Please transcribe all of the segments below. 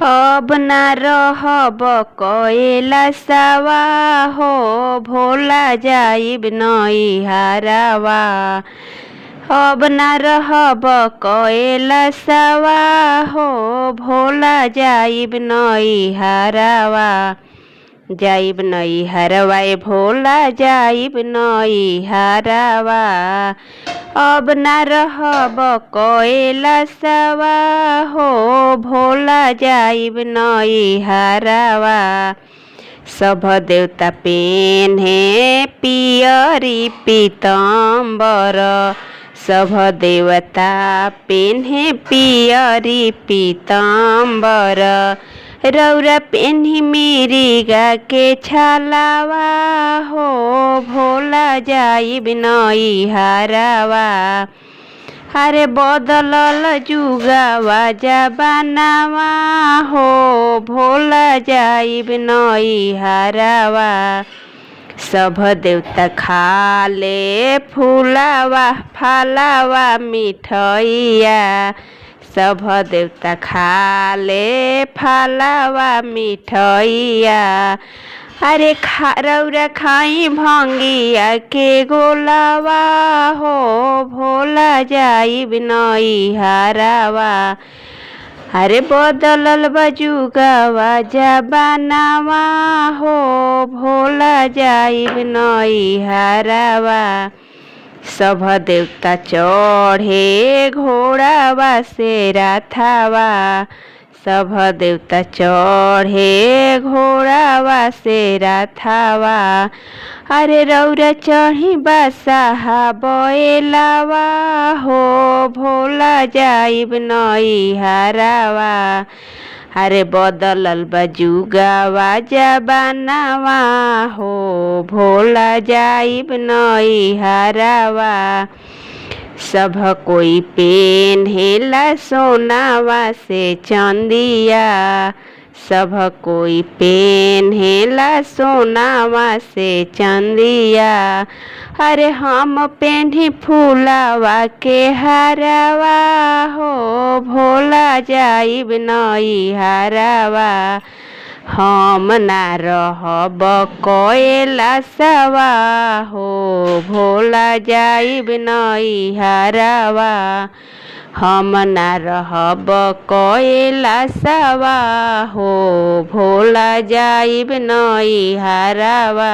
अब ना रहब कैलासवा हो भोला जाइब नैहरवा। अब ना रहब कैलासवा हो भोला जाइब नैहरवा। जाइब नैहरवा भोला जाइब नैहरवा। अब ना रहब कैलासवा हो भोला जाइब नैहरवा। सब देवता पेन्हे पियरी पीताम्बर। सब देवता पेन्हे पियरी पीताम्बर। रौरा पेन्ही मिरिगा के छालावा हो भोला जाइब नैहरवा। अरे बदलल जुगवा जबानावा हो भोला जाइब नैहरवा। सब देवता खाले फूलावा फलावा मिठैया। सब देवता खाले फलावा मिठैया। अरे रौरा खाई भंगिया के गोलावा हो भोला जाइब नैहरवा। अरे बदलल जुगवा जबानावा हो भोला जाइब नैहरवा। सब देवता चढ़े घोड़ावा से रथवा। सब देवता चढ़े घोड़ावा से रथवा। अरे रौरा चढ़ी बसहा बैलावा हो भोला जाइब नैहरवा। अरे बदलल जुगवा जबानावा हो भोला जाइब नैहरवा। सब कोई पेन्हेला सोनावा से चंदिया। सब कोई पेन्हेला सोनावा से चंदिया। अरे हम पेन्ही फूलावा के हरवा हो भोला जाइब नैहरवा। हम ना रहब कैलासवा हो भोला जाइब नैहरवा। हम ना रहब कैलासवा हो भोला जाइब नैहरवा।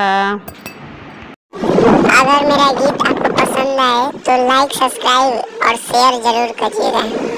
अगर मेरा गीत आपको पसंद आए तो लाइक, सब्सक्राइब और शेयर जरूर करिएगा।